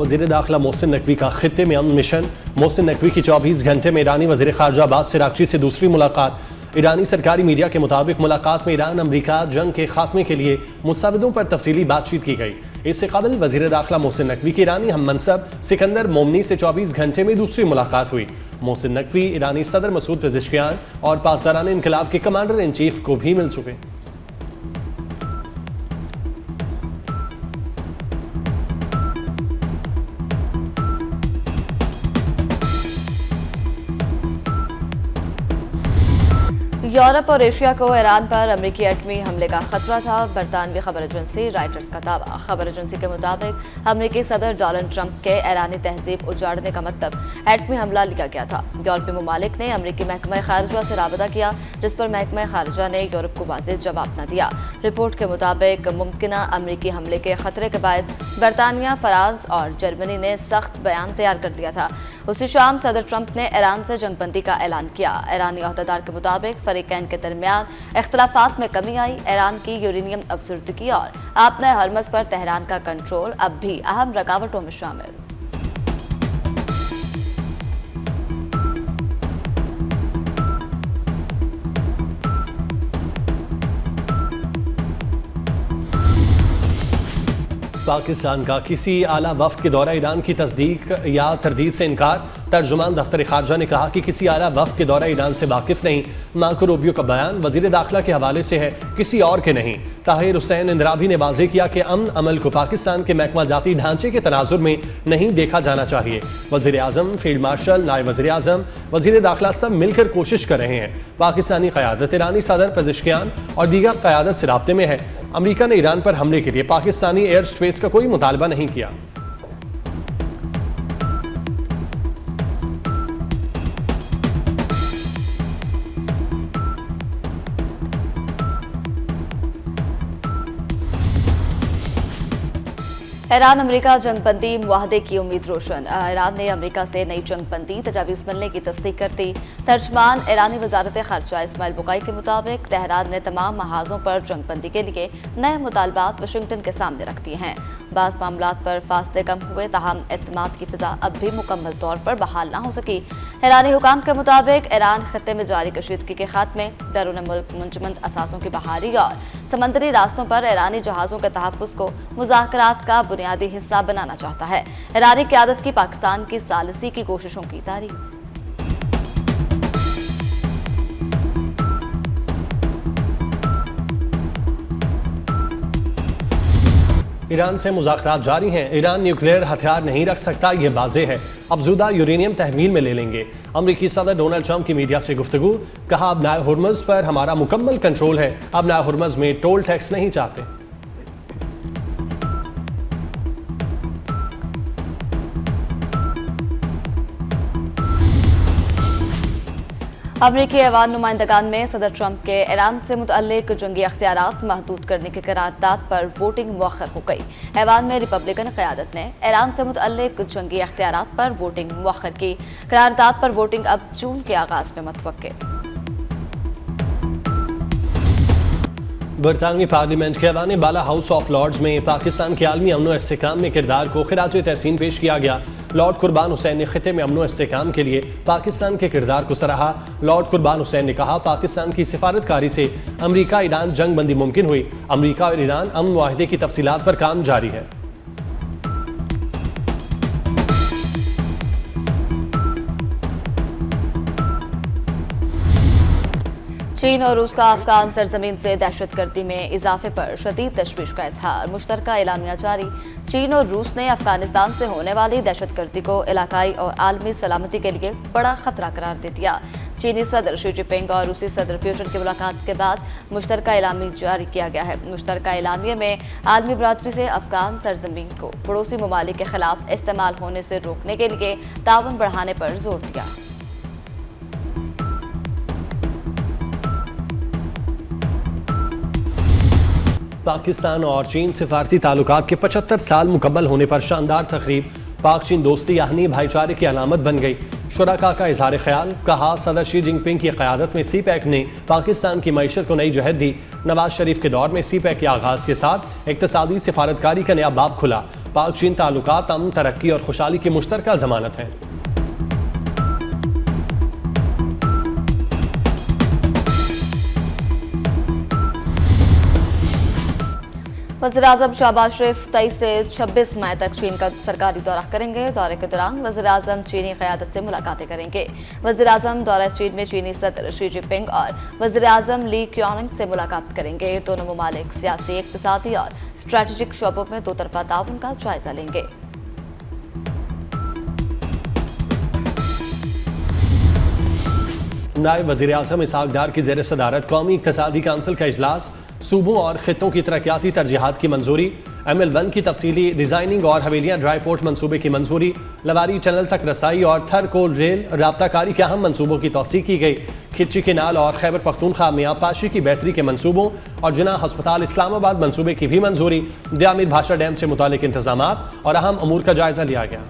वज़ीर दाखिला मोहसिन नकवी का खित्ते में अमन मिशन। मोहसिन नकवी की 24 घंटे में ईरानी वज़ीर ख़ारजा अब्बास अराग़ची से दूसरी मुलाकात। ईरानी सरकारी मीडिया के मुताबिक मुलाकात में ईरान अमरीका जंग के खात्मे के लिए मुस्तवदों पर तफसीली बातचीत की गई। इससे कबल वज़ीर दाखिला मोहसिन नकवी की ईरानी हम मनसब सिकंदर मोमनी से 24 घंटे में दूसरी मुलाकात हुई। मोहसिन नकवी ईरानी सदर मसूद पेज़ेश्कियान और पासदारान इनकलाब के कमांडर इन चीफ को भी मिल चुके। यूरोप और एशिया को ईरान पर अमेरिकी एटमी हमले का खतरा था। बरतानवी खबर एजेंसी राइटर्स का दावा। खबर एजेंसी के मुताबिक अमेरिकी सदर डोनाल्ड ट्रंप के ईरानी तहजीब उजाड़ने का मतलब एटमी हमला लिया गया था। यूरोपीय ममालिक ने अमेरिकी महकमा खारजा से राबता किया, जिस पर महकमा खारजा ने यूरोप को वाज़ेह जवाब न दिया। रिपोर्ट के मुताबिक मुमकिना अमेरिकी हमले के खतरे के बायस बरतानिया, फ्रांस और जर्मनी ने सख्त बयान तैयार कर दिया था। उसी शाम सदर ट्रंप ने ईरान से जंगबंदी का ऐलान किया। ईरानी अहदेदार के मुताबिक फरीकैन के दरमियान इख्तलाफात में कमी आई। ईरान की यूरेनियम अफसुर्दगी और आपने हरमज पर तेहरान का कंट्रोल अब भी अहम रुकावटों में शामिल। पाकिस्तान का किसी आला वफ्द के दौरा ईरान की तस्दीक या तरदीद से इनकार। तर्जुमान दफ्तर खारजा ने कहा कि किसी आला वफ्द के दौरा ईरान से वाकिफ नहीं। मार्को रूबियो का बयान वज़ीर दाखिला के हवाले से है, किसी और के नहीं। ताहिर हुसैन इंदराबी ने वाज़ेह किया कि अमन अमल को पाकिस्तान के महकमा जाती ढांचे के तनाजुर में नहीं देखा जाना चाहिए। वज़ीर आज़म, फील्ड मार्शल, नायब वज़ीर आज़म, वज़ीर दाखिला सब मिलकर कोशिश कर रहे हैं। पाकिस्तानी क़यादत ईरानी सदर पेज़ेश्कियान और दीगर क़यादत से राब्ते में है। अमेरिका ने ईरान पर हमले के लिए पाकिस्तानी एयर स्पेस का कोई मुतालबा नहीं किया। ईरान अमेरिका जंगबंदी मुआहदे की उम्मीद रोशन। ईरान ने अमेरिका से नई जंगबंदी तजावीज़ मिलने की तस्दीक कर दी। तर्जमान ईरानी वजारत खारजा इस्माइल बुकाई के मुताबिक तेहरान ने तमाम महाजों पर जंगबंदी के लिए नए मुतालबात वाशिंगटन के सामने रख दिए हैं। बाज़ मामलात पर फासले कम हुए, ताहम एतमाद की फ़िज़ा अब भी मुकम्मल तौर पर बहाल न हो सकी। ईरानी हुकाम के मुताबिक ईरान खत्ते में जारी कशीदगी के खात्मे, बैरून मुल्क मुंजमद असासों की बहाली और समंदरी रास्तों पर ईरानी जहाज़ों के तहफ़्फ़ुज़ को मुज़ाकरात का बुनियादी हिस्सा बनाना चाहता है। ईरानी क़यादत की पाकिस्तान की सालिसी की कोशिशों की तारीफ। ईरान से मुज़ाकरात जारी हैं। ईरान न्यूक्लियर हथियार नहीं रख सकता, ये वाज़ेह है। अफजुदा यूरेनियम तहवील में ले लेंगे। अमरीकी सदर डोनाल्ड ट्रंप की मीडिया से गुफ्तगू। कहा, अब नाय हुर्मज़ पर हमारा मुकम्मल कंट्रोल है। अब नाय हुर्मज़ में टोल टैक्स नहीं चाहते। अमरीकी ऐवान नुमाइंदगान में सदर ट्रंप के ईरान से मुतल्लिक जंगी अख्तियारात महदूद करने की करारदाद पर वोटिंग मौखर हो गई। ऐवान में रिपब्लिकन क़यादत ने ईरान से मुतल्लिक जंगी अख्तियारात पर वोटिंग मौखर की। करारदाद पर वोटिंग अब जून के आगाज में मुतवक्के। बरतानवी पार्लियामेंट के ऐवान बाला हाउस ऑफ लॉर्ड्स में पाकिस्तान के आलमी अमन व इस्तेहकाम में किरदार को खिराज तहसीन पेश किया गया। लॉर्ड कुर्बान हुसैन ने खिते में अमन व इस्तेहकाम के लिए पाकिस्तान के किरदार को सराहा। लॉर्ड कुर्बान हुसैन ने कहा, पाकिस्तान की सिफारतकारी से अमरीका ईरान जंग बंदी मुमकिन हुई। अमरीका और ईरान अमन मुआहदे की तफसीलात पर काम जारी है। चीन और रूस का अफगान सरजमीन से दहशतगर्दी में इजाफे पर शदीद तशवीश का इजहार। मुश्तरका एलामिया जारी। चीन और रूस ने अफगानिस्तान से होने वाली दहशतगर्दी को इलाकाई और आलमी सलामती के लिए बड़ा खतरा करार दे दिया। चीनी सदर शी जिनपिंग और रूसी सदर पुतिन की मुलाकात के बाद मुश्तरका एलामी जारी किया गया है। मुश्तरका एलामिया में आलमी बरादरी से अफगान सरजमीन को पड़ोसी ममालिक के खिलाफ इस्तेमाल होने से रोकने के लिए ताउन बढ़ाने पर जोर दिया। पाकिस्तान और चीन सिफारती ताल्लुकात के 75 साल मुकम्मल होने पर शानदार तकरीब। पाक चीन दोस्ती यानी भाईचारे की अलामत बन गई। शुरका का इजहार ख्याल। कहा, सदर शी जिनपिंग की क़यादत में सी पैक ने पाकिस्तान की मईशत को नई जहत दी। नवाज शरीफ के दौर में सी पैक के आगाज़ के साथ इक़्तिसादी सिफारतकारी का नया बाब खुला। पाक चीन ताल्लुकात अमन, तरक्की और खुशहाली की मुश्तरका जमानत हैं। वज़ीर-ए-आज़म शहबाज शरीफ 23 से 26 मई तक चीन का सरकारी दौरा करेंगे। दौरे के दौरान वज़ीर-ए-आज़म चीनी क़यादत से मुलाकातें करेंगे। वज़ीर-ए-आज़म दौरा चीन में चीनी सदर शी जिनपिंग और वज़ीर-ए-आज़म ली क्याओनिंग से मुलाकात करेंगे। दोनों ममालिक सियासी, इक़्तिसादी और स्ट्रेटेजिक शोबों में दो तरफ़ा ताउन का जायजा लेंगे। नायब वज़ीर-ए-आज़म इसहाक़ डार की ज़ेर सदारत कौमी इक़्तिसादी काउंसिल का इजलास, सूबों और खित्तों की तरक्याती तरजीहात की मंजूरी, ML1 की तफसीली डिज़ाइनिंग और हवेलियाँ ड्राई पोर्ट मनसूबे की मंजूरी, लवारी टनल तक रसाई और थर कोल रेल राब्ताकारी के अहम मनसूबों की तौसीक़ की गई। खिच्ची केनाल और खैबर पख्तूनख्वा में आबपाशी की बेहतरी के मनसूबों और जिना हस्पताल इस्लामाबाद मनसूबे की भी मंजूरी। दियामिर भाषा डैम से मुतालिक इंतजामात और अहम अमूर का जायजा लिया गया।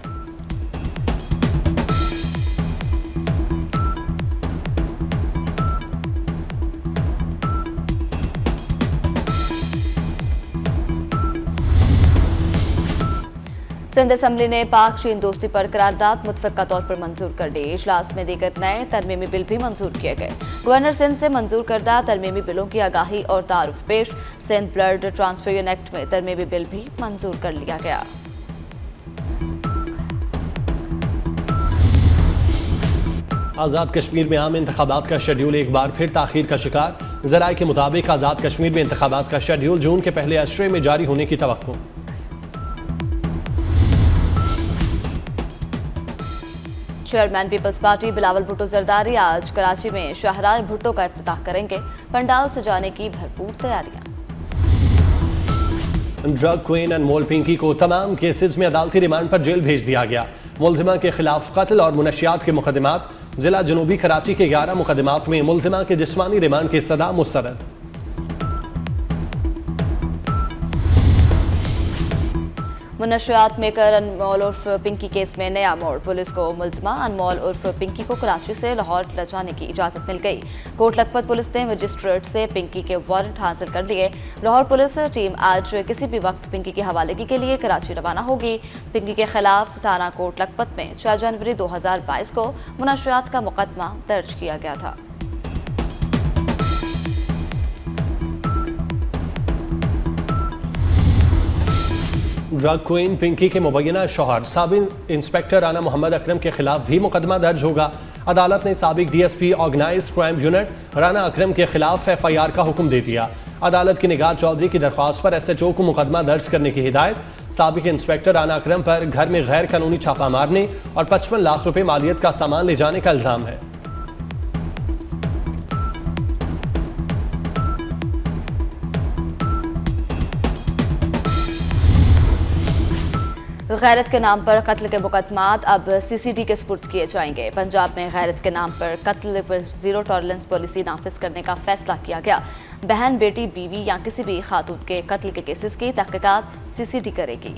सिंध असम्बली ने पाक चीन दोस्ती पर करारदाद मुतफ़क़ा तौर पर मंजूर कर दी। इजलास में दीगर नए तरमीमी बिल भी मंजूर किए गए। गवर्नर सिंध से मंजूर करदा तरमीमी बिलों की आगाही और तारुफ पेश। सिंध ब्लड ट्रांसफ्यूजन एक्ट में तरमीमी बिल भी मंजूर कर लिया गया। आज़ाद कश्मीर में आम इंतखाबात का शेड्यूल एक बार फिर ताख़ीर का शिकार। ज़राए के मुताबिक आज़ाद कश्मीर में इंतखाबात का शेड्यूल जून के पहले अशरे में जारी होने की तवक्को। Chairman people's party Bilawal Bhutto Zardari आज कराची में शाहराह भुट्टो का इफ्तिताह करेंगे। पंडाल सजाने की भरपूर तैयारियां। ड्रग क्वीन अनमोल पिंकी को तमाम केसेस में अदालती रिमांड पर जेल भेज दिया गया। मुलजिमा के खिलाफ कत्ल और मुनशियात के मुकदमात। जिला जनूबी कराची के 11 मुकदमात में मुलजिमा के जिस्मानी रिमांड की इस्तदा मुस्तरद। मुनशियात मेकर अनमोल उर्फ पिंकी केस में नया मोड़। पुलिस को मुलजिमा अनमोल उर्फ पिंकी को कराची से लाहौर ले जाने की इजाजत मिल गई। कोट लखपत पुलिस ने मजिस्ट्रेट से पिंकी के वारंट हासिल कर लिए। लाहौर पुलिस टीम आज किसी भी वक्त पिंकी के हवाले के लिए कराची रवाना होगी। पिंकी के खिलाफ थाना कोट लखपत में 6 जनवरी 2022 को मुनशियात का मुकदमा दर्ज किया गया था। ड्रग क्वीन पिंकी के मुबैना शौहर साबिक इंस्पेक्टर राना मोहम्मद अकरम के खिलाफ भी मुकदमा दर्ज होगा। अदालत ने साबिक DSP organize crime unit Rana Akram के खिलाफ FIR का हुक्म दे दिया। अदालत की निगार चौधरी की दरख्वास्त पर SHO को मुकदमा दर्ज करने की हिदायत। साबिक इंस्पेक्टर राना अकरम पर घर में गैर कानूनी छापा मारने और 55 लाख रुपए मालियत का सामान ले जाने का इल्जाम है। गैरत के नाम पर कत्ल के मुकदमात अब CCD के सुपुर्द किए जाएंगे। पंजाब में गैरत के नाम पर कत्ल पर जीरो टॉलरेंस पॉलिसी नाफिज करने का फैसला किया गया। बहन, बेटी, बीवी या किसी भी खातून के कत्ल के केसेस की तहकीकात CCD करेगी।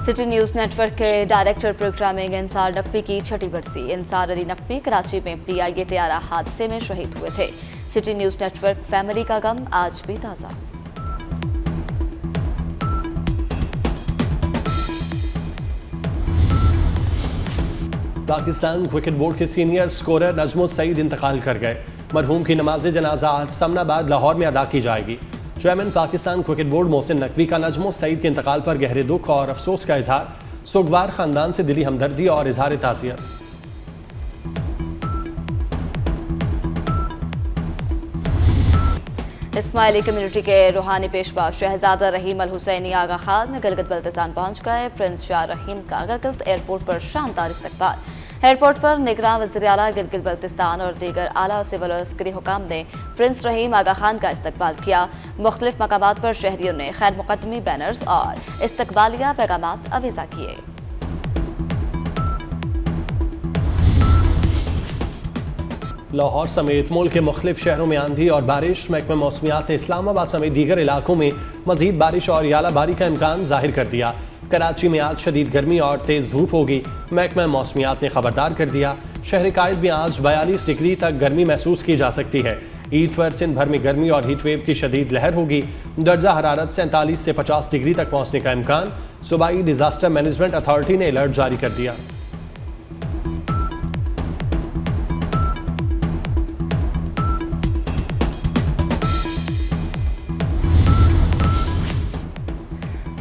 सिटी न्यूज़ नेटवर्क के डायरेक्टर प्रोग्रामिंग इंसार नकवी की छठी बरसी। इंसार अली नकवी कराची में PIA तैयारा हादसे में शहीद हुए थे। सिटी न्यूज़ नेटवर्क फैमिली का गम आज भी ताज़ा। पाकिस्तान क्रिकेट बोर्ड के सीनियर स्कोरर नजमुल सईद इंतकाल कर गए। मरहूम की नमाज जनाजा आज समनाबाद लाहौर में अदा की जाएगी। Chairman Pakistan cricket board Mohsin Naqvi का नजमुल सईद के इंतकाल पर गहरे दुख और अफसोस का इजहार। सुगवार खानदान से दिली हमदर्दी और इजहार ताज़ियत। इस्माइली कम्युनिटी के रूहानी पेशवा शहजादा रहीम अल हुसैनी आगा खान गिलगित बल्तिस्तान पहुंच गए। प्रिंस शाह रहीम का गिलगित एयरपोर्ट पर शानदार इस्तकबाल। एयरपोर्ट पर निगरान वज़ीर आला गिलगित बल्तिस्तान और दीगर आला सिविल और अस्करी हुकाम ने प्रिंस रहीम आगा खान का इस्तकबाल किया। मुख्तलिफ मकामात पर शहरियों ने खैर मुकदमी बैनर्स और इस्तकबालिया पैगामात अवीज़ा किए। लाहौर समेत मुल्क के मुख्तलिफ शहरों में आंधी और बारिश। महकमा मौसमियात ने इस्लामाबाद समेत दीगर इलाकों में मजीद बारिश और यालाबारी का इम्कान जाहिर कर दिया। कराची में आज शदीद गर्मी और तेज़ धूप होगी। महकमा मौसमियात ने खबरदार कर दिया। शहर कायद में आज 42 डिग्री तक गर्मी महसूस की जा सकती है। ईद पर सिंध भर में गर्मी और हीट वेव की शदीद लहर होगी। दर्जा हरारत 47 से 50 डिग्री तक पहुंचने का इम्कान। सूबाई डिजास्टर मैनेजमेंट अथॉरिटी ने अलर्ट जारी कर दिया।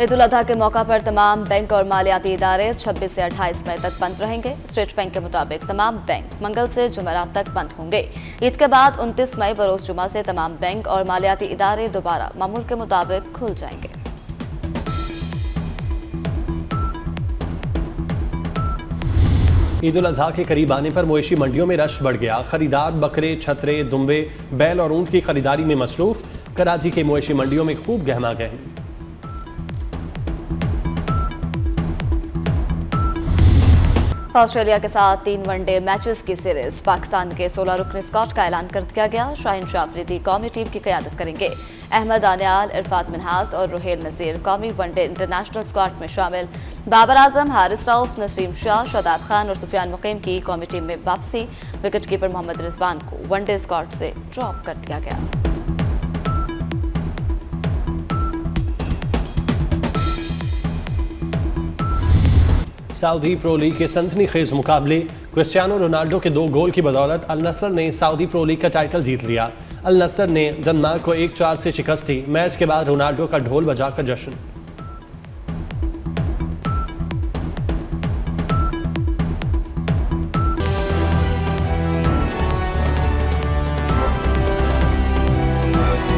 ईद उल अजहा के मौका पर तमाम बैंक और मालियाती इदारे 26 से 28 मई तक बंद रहेंगे। स्टेट बैंक के मुताबिक तमाम बैंक मंगल से जुमेरात तक बंद होंगे। ईद के बाद 29 मई बरोज जुमा से तमाम बैंक और मालियाती इदारे दोबारा मामूल के मुताबिक खुल जाएंगे। ईद उल अजहा के करीब आने पर मवेशी मंडियों में रश बढ़ गया। खरीदार बकरे, छतरे, दुम्बे, बैल और ऊंट की खरीदारी में मसरूफ। कराची के मवेशी मंडियों में खूब गहमा गहमी। ऑस्ट्रेलिया के साथ 3 वनडे मैचेस की सीरीज पाकिस्तान के 16 रुकनी स्क्वाड का ऐलान कर दिया गया। शाहीन शाह अफरीदी कौमी टीम की क़यादत करेंगे। अहमद दानियाल, इरफात मिन्हास और रुहेल नज़ीर कौमी वनडे इंटरनेशनल स्क्वाड में शामिल। बाबर आजम, हारिस रऊफ, नसीम शाह, शादाब खान और सुफियान मुकीम की कौमी टीम में वापसी। विकेट कीपर मोहम्मद रिजवान को वनडे स्क्वाड से ड्रॉप कर दिया गया। सऊदी प्रो लीग के सनसनीखेज मुकाबले। क्रिस्टियानो रोनाल्डो के 2 गोल की बदौलत अल नस्र ने सऊदी प्रो लीग का टाइटल जीत लिया। अल नस्र ने डेनमार्क को 1-4 से शिकस्त दी। मैच के बाद रोनाल्डो का ढोल बजाकर जश्न।